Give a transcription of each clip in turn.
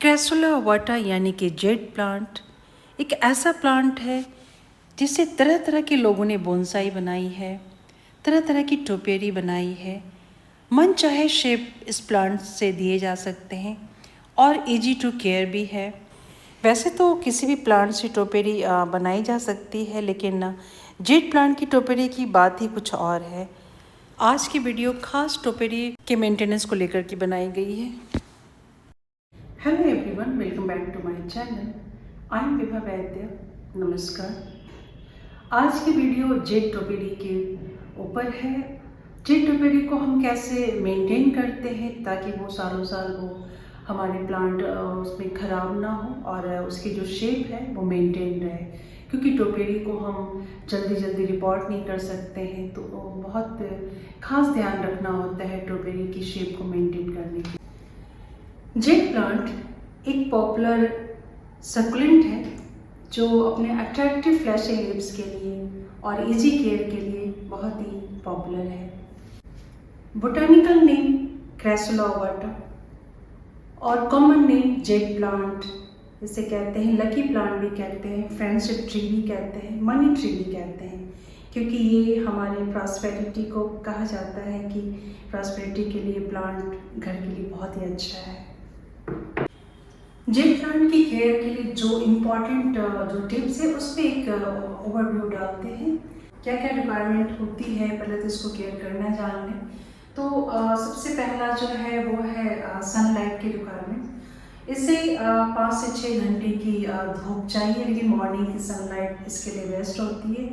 Crassula वाटा यानी कि जेड प्लांट एक ऐसा प्लांट है जिससे तरह तरह के लोगों ने बोनसाई बनाई है, तरह तरह की टोपेरी बनाई है। मन चाहे शेप इस प्लांट से दिए जा सकते हैं और इजी टू केयर भी है। वैसे तो किसी भी प्लांट से टोपेरी बनाई जा सकती है, लेकिन जेड प्लांट की टोपेरी की बात ही कुछ और है। आज की वीडियो खास टोपेरी के मेंटेनेंस को लेकर के बनाई गई है। Hello everyone, welcome back to my channel. I am Vibha Vaidya. नमस्कार। आज की वीडियो जेड टोपेरी के ऊपर है। जेड टोपेरी को हम कैसे मेंटेन करते हैं ताकि वो सालों साल वो हमारे प्लांट उसमें ख़राब ना हो और उसकी जो शेप है वो मेंटेन रहे, क्योंकि टोपेरी को हम जल्दी जल्दी रिपोर्ट नहीं कर सकते हैं, तो बहुत खास ध्यान रखना होता है टोपेरी की शेप को मेंटेन करने के लिए। जेड प्लांट एक पॉपुलर सक्युलेंट है जो अपने अट्रैक्टिव फ्लैशिंग लीव्स के लिए और इजी केयर के लिए बहुत ही पॉपुलर है। बोटानिकल नेम क्रैसुला वाटा और कॉमन नेम जेड प्लांट, जिसे कहते हैं लकी प्लांट भी कहते हैं, फ्रेंडशिप ट्री भी कहते हैं, मनी ट्री भी कहते हैं, क्योंकि ये हमारे प्रॉस्पेरिटी को कहा जाता है कि प्रॉस्पेरिटी के लिए प्लांट घर के लिए बहुत ही अच्छा है। जेड प्लांट की केयर के लिए जो इम्पोर्टेंट जो टिप्स है उस पर एक ओवरव्यू डालते हैं। क्या क्या रिक्वायरमेंट होती है, पहले तो इसको केयर करना जान लें। तो सबसे पहला जो है वो है सनलाइट की रिक्वायरमेंट। इसे 5 से 6 घंटे की धूप चाहिए, लेकिन मॉर्निंग की सनलाइट इसके लिए बेस्ट होती है।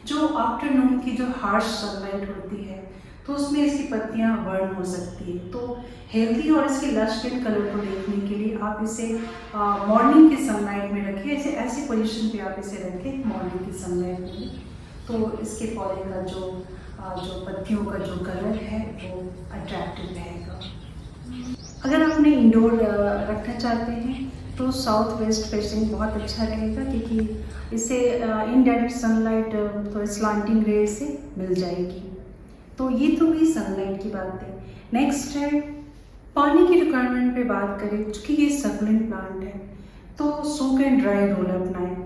जो आफ्टरनून की जो हार्श सनलाइट होती है तो उसमें इसकी पत्तियां बर्न हो सकती है। तो हेल्दी और इसके लश ग्रीन कलर को देखने के लिए आप इसे मॉर्निंग की सनलाइट में रखिए। ऐसी पोजीशन पे आप इसे रखें मॉर्निंग की सनलाइट में, तो इसके पौधे का जो पत्तियों का जो कलर है वो अट्रैक्टिव रहेगा। अगर आपने इंडोर रखना चाहते हैं तो साउथ वेस्ट फेसिंग बहुत अच्छा रहेगा, क्योंकि इसे इनडायरेक्ट सनलाइट तो स्लांटिंग रे से मिल जाएगी। तो ये तो हुई सनलाइट की बात है। नेक्स्ट है पानी की रिक्वायरमेंट पे बात करें। चूँकि ये सक्युलेंट प्लांट है तो सोक एंड ड्राई रूल अपनाएं,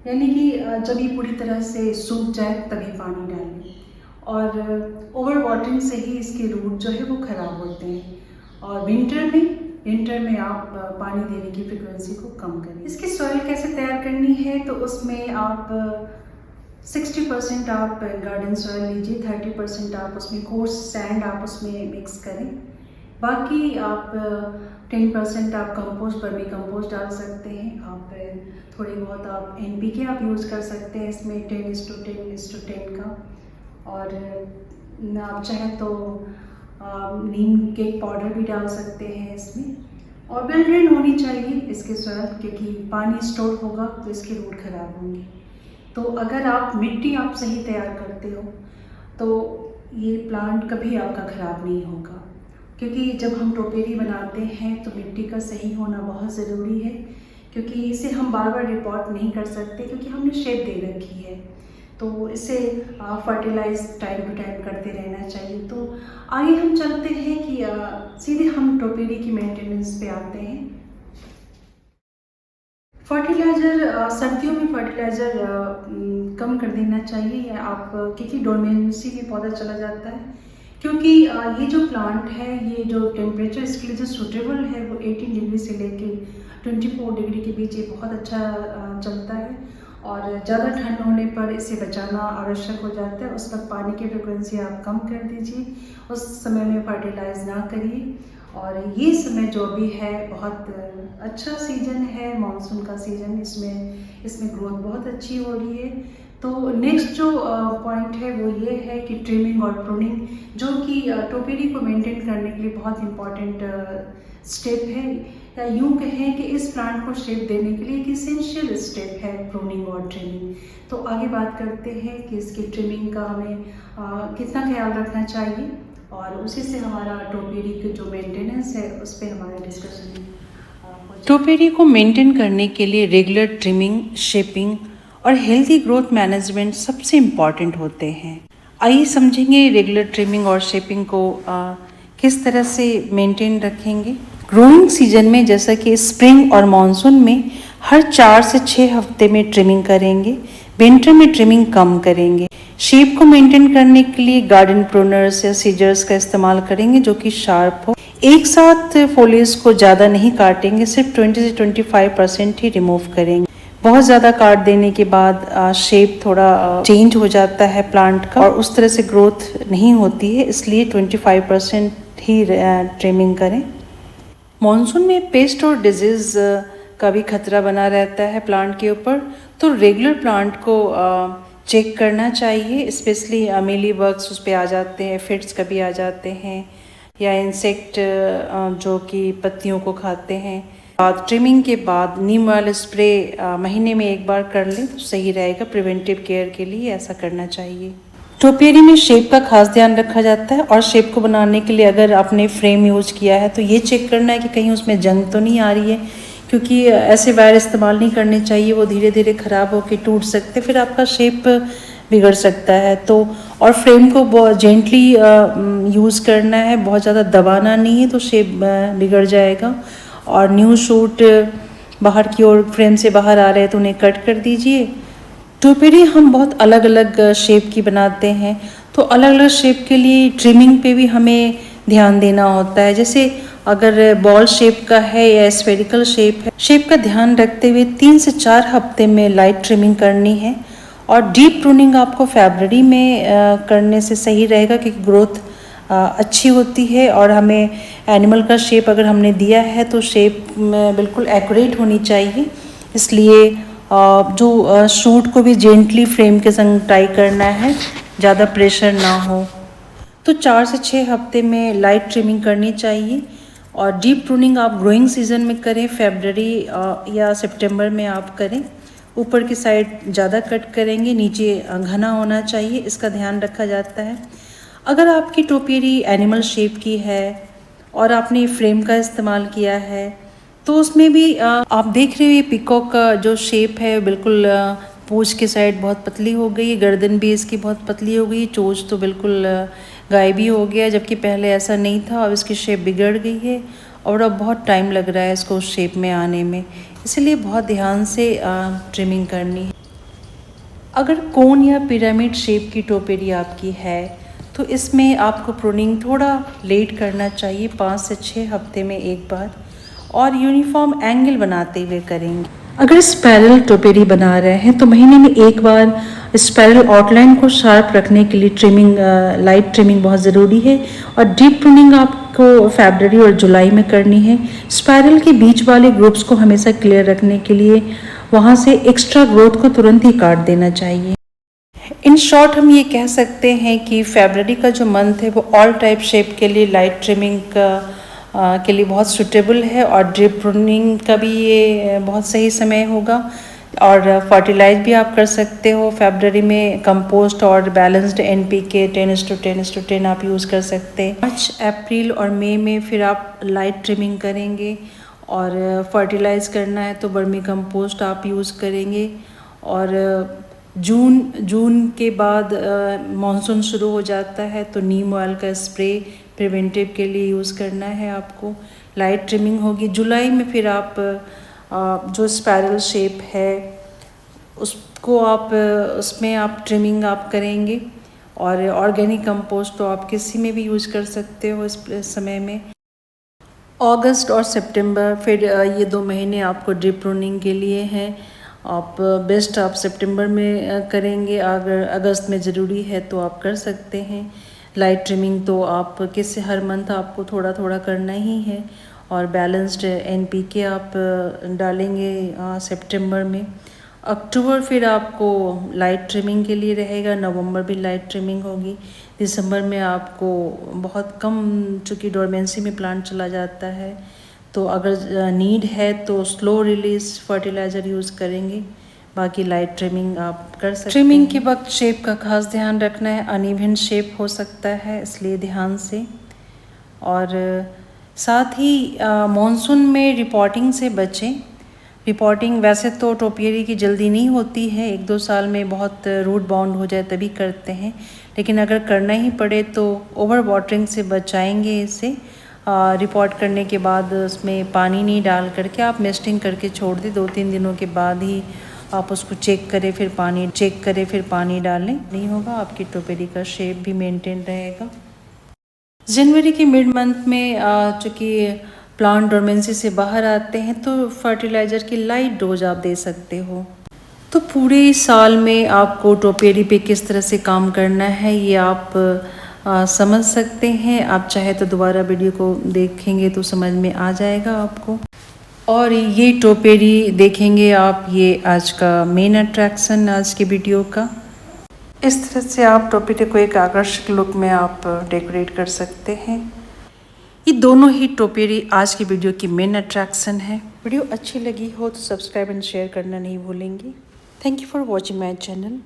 यानी कि जब ये पूरी तरह से सूख जाए तभी पानी डालें, और ओवर वाटरिंग से ही इसके रूट जो है वो ख़राब होते हैं। और विंटर में आप पानी देने की फ्रिक्वेंसी को कम करें। इसकी सॉइल कैसे तैयार करनी है, तो उसमें आप 60% आप गार्डन सॉइल लीजिए, 30% आप उसमें कोर्स सैंड आप उसमें मिक्स करें, बाकी आप 10% आप कंपोस्ट वर्मी कंपोस्ट डाल सकते हैं। आप थोड़ी बहुत आप NPK आप यूज़ कर सकते हैं इसमें 10:10:10 का, और आप चाहे तो नीम के पाउडर भी डाल सकते हैं इसमें। और वेल ड्रेन होनी चाहिए इसके सॉइल, क्योंकि पानी स्टोर होगा तो इसके रूट खराब होंगे। तो अगर आप मिट्टी आप सही तैयार करते हो तो ये प्लांट कभी आपका ख़राब नहीं होगा, क्योंकि जब हम टोपेरी बनाते हैं तो मिट्टी का सही होना बहुत ज़रूरी है, क्योंकि इसे हम बार बार रिपोर्ट नहीं कर सकते क्योंकि हमने शेप दे रखी है। तो इसे फर्टिलाइज टाइम टू टाइम करते रहना चाहिए। तो आगे हम चलते हैं कि सीधे हम टोपेरी की मेंटेनेंस पे आते हैं। फर्टिलाइज़र सर्दियों में फर्टिलाइज़र कम कर देना चाहिए, या आप क्योंकि डोरमेंसी में पौधा चला जाता है, क्योंकि ये जो प्लांट है ये जो टेम्परेचर इसके लिए जो सूटेबल है वो 18 डिग्री से लेके 24 डिग्री के बीच ये बहुत अच्छा चलता है। और ज़्यादा ठंड होने पर इसे बचाना आवश्यक हो जाता है। उस वक्त पानी की फ्रिक्वेंसी आप कम कर दीजिए, उस समय में फर्टिलाइज़ ना करिए। और ये समय जो भी है बहुत अच्छा सीज़न है, मानसून का सीज़न, इसमें ग्रोथ बहुत अच्छी हो रही है। तो नेक्स्ट जो पॉइंट है वो ये है कि ट्रिमिंग और प्रूनिंग, जो कि टोपेरी को मेंटेन करने के लिए बहुत इम्पॉर्टेंट स्टेप है, या यूँ कहें कि इस प्लांट को शेप देने के लिए एक इसेंशियल स्टेप है प्रूनिंग और ट्रिमिंग। तो आगे बात करते हैं कि इसकी ट्रिमिंग का हमें कितना ख्याल रखना चाहिए, और उसी से हमारा टोपेरी की जो मेंटेनेंस है उस पर हमारा डिस्कशन। टोपेरी को मेंटेन करने के लिए रेगुलर ट्रिमिंग, शेपिंग और हेल्दी ग्रोथ मैनेजमेंट सबसे इम्पॉर्टेंट होते हैं। आइए समझेंगे रेगुलर ट्रिमिंग और शेपिंग को किस तरह से मेंटेन रखेंगे ग्रोइंग सीजन में जैसा कि स्प्रिंग और मानसून में हर 4 से 6 हफ्ते में ट्रिमिंग करेंगे, विंटर में ट्रिमिंग कम करेंगे। शेप को मेंटेन करने के लिए गार्डन प्रूनर्स या सीजर्स का इस्तेमाल करेंगे जो कि शार्प हो। एक साथ फोलियज को ज़्यादा नहीं काटेंगे, सिर्फ 20 से 25% ही रिमूव करेंगे। बहुत ज़्यादा काट देने के बाद शेप थोड़ा चेंज हो जाता है प्लांट का और उस तरह से ग्रोथ नहीं होती है, इसलिए 25% ही ट्रिमिंग करें। मॉनसून में पेस्ट और डिजीज़ का भी खतरा बना रहता है प्लांट के ऊपर, तो रेगुलर प्लांट को चेक करना चाहिए। स्पेशली मीली बग्स उस पर आ जाते हैं, फिट्स कभी आ जाते हैं, या इंसेक्ट जो कि पत्तियों को खाते हैं। बाद ट्रिमिंग के बाद नीम ऑयल स्प्रे महीने में एक बार कर लें तो सही रहेगा। प्रिवेंटिव केयर के लिए ऐसा करना चाहिए। टोपियरी में शेप का खास ध्यान रखा जाता है और शेप को बनाने के लिए अगर आपने फ्रेम यूज किया है तो ये चेक करना है कि कहीं उसमें जंग तो नहीं आ रही है, क्योंकि ऐसे वायर इस्तेमाल नहीं करने चाहिए, वो धीरे धीरे ख़राब होकर टूट सकते, फिर आपका शेप बिगड़ सकता है। तो और फ्रेम को बहुत जेंटली यूज़ करना है, बहुत ज़्यादा दबाना नहीं है तो शेप बिगड़ जाएगा। और न्यू शूट बाहर की ओर फ्रेम से बाहर आ रहे हैं तो उन्हें कट कर दीजिए। टोपियरी हम बहुत अलग अलग शेप की बनाते हैं, तो अलग अलग शेप के लिए ट्रिमिंग पे भी हमें ध्यान देना होता है। जैसे अगर बॉल शेप का है या स्फेरिकल शेप है, शेप का ध्यान रखते हुए 3 से 4 हफ्ते में लाइट ट्रिमिंग करनी है। और डीप प्रूनिंग आपको फरवरी में करने से सही रहेगा, क्योंकि ग्रोथ अच्छी होती है और हमें एनिमल का शेप अगर हमने दिया है तो शेप बिल्कुल एक्यूरेट होनी चाहिए। इसलिए जो शूट को भी जेंटली फ्रेम के संग टाई करना है, ज़्यादा प्रेशर ना हो। तो 4 से 6 हफ्ते में लाइट ट्रिमिंग करनी चाहिए। और डीप प्रूनिंग आप ग्रोइंग सीजन में करें, फरवरी या सितंबर में आप करें। ऊपर की साइड ज़्यादा कट करेंगे, नीचे घना होना चाहिए, इसका ध्यान रखा जाता है। अगर आपकी टोपियरी एनिमल शेप की है और आपने फ्रेम का इस्तेमाल किया है तो उसमें भी आप देख रहे हो ये पिकॉक का जो शेप है बिल्कुल पूंछ की साइड बहुत पतली हो गई, गर्दन भी इसकी बहुत पतली हो गई, चोंच तो बिल्कुल गायब ही हो गया, जबकि पहले ऐसा नहीं था। अब इसकी शेप बिगड़ गई है और अब बहुत टाइम लग रहा है इसको उस शेप में आने में, इसलिए बहुत ध्यान से ट्रिमिंग करनी है। अगर कोन या पिरामिड शेप की टोपियरी आपकी है तो इसमें आपको प्रूनिंग थोड़ा लेट करना चाहिए, 5 से 6 हफ्ते में एक बार, और यूनिफॉर्म एंगल बनाते हुए करेंगे। अगर स्पाइरल टोपियरी बना रहे हैं तो महीने में एक बार स्पाइरल आउटलाइन को शार्प रखने के लिए ट्रिमिंग, लाइट ट्रिमिंग बहुत ज़रूरी है। और डीप प्रूनिंग आपको फरवरी और जुलाई में करनी है। स्पाइरल के बीच वाले ग्रुप्स को हमेशा क्लियर रखने के लिए वहाँ से एक्स्ट्रा ग्रोथ को तुरंत ही काट देना चाहिए। इन शॉर्ट हम ये कह सकते हैं कि फरवरी का जो मंथ है वो ऑल टाइप शेप के लिए लाइट ट्रिमिंग के लिए बहुत सूटेबल है, और ड्रिप प्रूनिंग का भी ये बहुत सही समय होगा। और फर्टिलाइज भी आप कर सकते हो फरवरी में, कंपोस्ट और बैलेंस्ड NPK 10:10:10 आप यूज़ कर सकते हैं। मार्च, अप्रैल और मई में फिर आप लाइट ट्रिमिंग करेंगे, और फर्टिलाइज करना है तो वर्मी कंपोस्ट आप यूज़ करेंगे। और जून के बाद मानसून शुरू हो जाता है तो नीम ऑयल का स्प्रे प्रिवेंटिव के लिए यूज़ करना है आपको। लाइट ट्रिमिंग होगी जुलाई में, फिर आप जो स्पाइरल शेप है उसको आप उसमें आप ट्रिमिंग आप करेंगे। और ऑर्गेनिक कंपोस्ट तो आप किसी में भी यूज़ कर सकते हो इस समय में। अगस्त और सितंबर फिर ये 2 महीने आपको ड्रिप प्रूनिंग के लिए हैं। आप बेस्ट आप सितंबर में करेंगे, अगर अगस्त में ज़रूरी है तो आप कर सकते हैं। लाइट ट्रिमिंग तो आप किसी हर मंथ आपको थोड़ा थोड़ा करना ही है। और बैलेंस्ड NPK आप डालेंगे सितंबर में। अक्टूबर फिर आपको लाइट ट्रिमिंग के लिए रहेगा, नवंबर भी लाइट ट्रिमिंग होगी। दिसंबर में आपको बहुत कम, चूँकि डोरमेंसी में प्लांट चला जाता है, तो अगर नीड है तो स्लो रिलीज फर्टिलाइज़र यूज़ करेंगे, बाकी लाइट ट्रिमिंग आप कर सकते हैं। ट्रिमिंग के वक्त शेप का खास ध्यान रखना है, अनइवन शेप हो सकता है, इसलिए ध्यान से। और साथ ही मॉनसून में रिपोर्टिंग से बचें। रिपोर्टिंग वैसे तो टोपियरी की जल्दी नहीं होती है, 1-2 साल में बहुत रूट बाउंड हो जाए तभी करते हैं, लेकिन अगर करना ही पड़े तो ओवर वाटरिंग से बचाएंगे इसे। रिपोर्ट करने के बाद उसमें पानी नहीं डाल करके आप मिस्टिंग करके छोड़ दें। 2-3 दिनों के बाद ही आप उसको चेक करें, फिर पानी डालें। नहीं होगा, आपकी टोपेरी का शेप भी मेंटेन रहेगा। जनवरी के मिड मंथ में चूँकि प्लांट डोरमेंसी से बाहर आते हैं तो फर्टिलाइज़र की लाइट डोज आप दे सकते हो। तो पूरे साल में आपको टोपेरी पे किस तरह से काम करना है ये आप समझ सकते हैं। आप चाहे तो दोबारा वीडियो को देखेंगे तो समझ में आ जाएगा आपको। और ये टोपेरी देखेंगे आप, ये आज का मेन अट्रैक्शन आज के वीडियो का। इस तरह से आप टोपेरी को एक आकर्षक लुक में आप डेकोरेट कर सकते हैं। ये दोनों ही टोपेरी आज की वीडियो की मेन अट्रैक्शन है। वीडियो अच्छी लगी हो तो सब्सक्राइब एंड शेयर करना नहीं भूलेंगे। Thank you for watching my channel.